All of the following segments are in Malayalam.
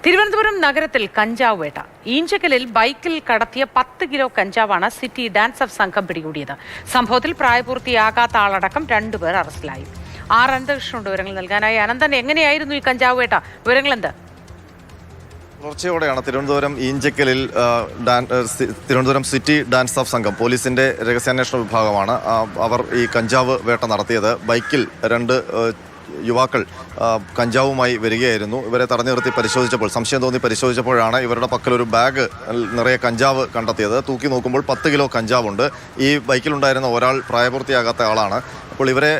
തിരുവനന്തപുരം നഗരത്തിൽ കഞ്ചാവ് വേട്ട. ഈഞ്ചക്കലിൽ ബൈക്കിൽ കടത്തിയ 10 കിലോ കഞ്ചാവാണ് സിറ്റി ഡാൻസ് ഓഫ് സംഘം പിടികൂടിയത്. സംഭവത്തിൽ പ്രായപൂർത്തിയാകാത്ത ആളടക്കം 2 പേർ അറസ്റ്റിലായി. അനന്തകൃഷ്ണനുണ്ട് വിവരങ്ങൾ നൽകാനായി. അനന്തൻ, എങ്ങനെയായിരുന്നു ഈ കഞ്ചാവ് വേട്ട? വിവരങ്ങൾ എന്ത്? പുലർച്ചെയോടെയാണ് തിരുവനന്തപുരം ഈഞ്ചക്കലിൽ തിരുവനന്തപുരം സിറ്റി ഡാൻസ് ഓഫ് സംഘം, പോലീസിന്റെ രഹസ്യാന്വേഷണ വിഭാഗമാണ് അവർ ഈ കഞ്ചാവ് വേട്ട നടത്തിയത്. ബൈക്കിൽ 2 യുവാക്കൾ കഞ്ചാവുമായി വരികയായിരുന്നു. ഇവരെ തടഞ്ഞു നിർത്തി പരിശോധിച്ചപ്പോൾ, സംശയം തോന്നി പരിശോധിച്ചപ്പോഴാണ് ഇവരുടെ പക്കൽ ഒരു ബാഗ് നിറയെ കഞ്ചാവ് കണ്ടെത്തിയത്. തൂക്കി നോക്കുമ്പോൾ 10 കിലോ കഞ്ചാവുണ്ട്. ഈ ബൈക്കിലുണ്ടായിരുന്ന ഒരാൾ പ്രായപൂർത്തിയാകാത്ത ആളാണ്. അപ്പോൾ ഇവരെ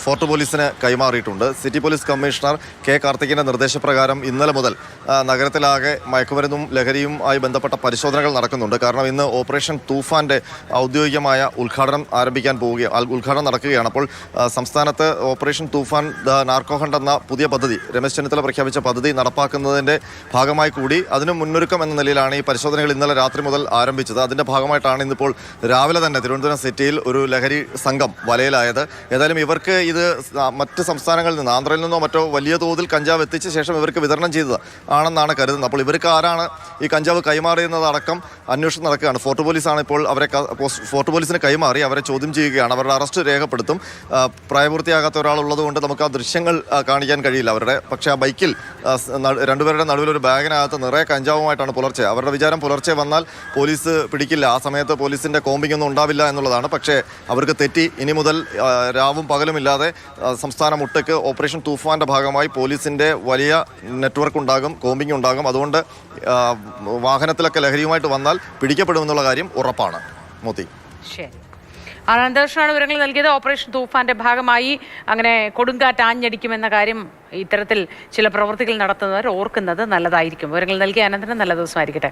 ഫോർട്ട് പോലീസിന് കൈമാറിയിട്ടുണ്ട്. സിറ്റി പോലീസ് കമ്മീഷണർ കെ കാർത്തികിന്റെ നിർദ്ദേശപ്രകാരം ഇന്നലെ മുതൽ നഗരത്തിലാകെ മയക്കുമരുന്നും ലഹരിയും ആയി ബന്ധപ്പെട്ട പരിശോധനകൾ നടക്കുന്നുണ്ട്. കാരണം ഇന്ന് ഓപ്പറേഷൻ തൂഫാന്റെ ഔദ്യോഗികമായ ഉദ്ഘാടനം ഉദ്ഘാടനം നടക്കുകയാണ്. അപ്പോൾ സംസ്ഥാനത്ത് ഓപ്പറേഷൻ തൂഫാൻ നാർക്കോ ഹണ്ട് എന്ന പുതിയ പദ്ധതി, രമേശ് ചെന്നിത്തല പ്രഖ്യാപിച്ച പദ്ധതി നടപ്പാക്കുന്നതിന്റെ ഭാഗമായി കൂടി അതിന് മുന്നൊരുക്കം എന്ന നിലയിലാണ് ഈ പരിശോധനകൾ ഇന്നലെ രാത്രി മുതൽ ആരംഭിച്ചത്. അതിന്റെ ഭാഗമായിട്ടാണ് ഇന്നിപ്പോൾ രാവിലെ തന്നെ തിരുവനന്തപുരം സിറ്റിയിൽ ഒരു ലഹരി സംഘം വലയിലായത്. ഏതായാലും ഇവർക്ക് ഇത് മറ്റ് സംസ്ഥാനങ്ങളിൽ നിന്ന്, ആന്ധ്രയിൽ നിന്നോ മറ്റോ വലിയ തോതിൽ കഞ്ചാവ് എത്തിച്ച ശേഷം ഇവർക്ക് വിതരണം ചെയ്തത് ആണെന്നാണ് കരുതുന്നത്. അപ്പോൾ ഇവർക്ക് ആരാണ് ഈ കഞ്ചാവ് കൈമാറിയെന്നതടക്കം അന്വേഷണം നടക്കുകയാണ്. ഫോർട്ട് പോലീസാണ് ഇപ്പോൾ ഫോർട്ട് പോലീസിന് കൈമാറി അവരെ ചോദ്യം ചെയ്യുകയാണ്. അവരുടെ അറസ്റ്റ് രേഖപ്പെടുത്തും. പ്രായപൂർത്തിയാകാത്ത ഒരാളുള്ളത് കൊണ്ട് നമുക്ക് ആ ദൃശ്യങ്ങൾ കാണിക്കാൻ കഴിയില്ല അവരുടെ. പക്ഷേ ആ ബൈക്കിൽ 2 പേരുടെ നടുവിൽ ഒരു ബാഗിനകത്ത് നിറയെ കഞ്ചാവുമായിട്ടാണ് പുലർച്ചെ. അവരുടെ വിചാരം പുലർച്ചെ വന്നാൽ പോലീസ് പിടിക്കില്ല, ആ സമയത്ത് പോലീസിന്റെ കോമ്പിംഗ് ഒന്നും ഉണ്ടാവില്ല എന്നുള്ളതാണ്. പക്ഷേ അവർക്ക് തെറ്റി. ഇനി മുതൽ രാവും പകലുമില്ലാതെ സംസ്ഥാനം ഒട്ടുക്ക് ഓപ്പറേഷൻ തൂഫാന്റെ ഭാഗമായി പോലീസിന്റെ വലിയ നെറ്റ്വർക്ക് ഉണ്ടാകും, കോമ്പിംഗ് ഉണ്ടാകും. അതുകൊണ്ട് വാഹനത്തിലൊക്കെ ലഹരിയുമായിട്ട് വന്നാൽ പിടിക്കപ്പെടുമെന്നുള്ള കാര്യം ഉറപ്പാണ്. മോത്തി, ശരി. അനന്തകൃഷ്ണനാണ് വിവരങ്ങൾ നൽകിയത്. ഓപ്പറേഷൻ തൂഫാന്റെ ഭാഗമായി അങ്ങനെ കൊടുങ്കാറ്റ് ആഞ്ഞടിക്കുമെന്ന കാര്യം ഇത്തരത്തിൽ ചില പ്രവൃത്തികൾ നടത്തുന്നവർ ഓർക്കുന്നത് നല്ലതായിരിക്കും. വിവരങ്ങൾ നൽകിയ അനന്തന് നല്ല ദിവസമായിരിക്കട്ടെ.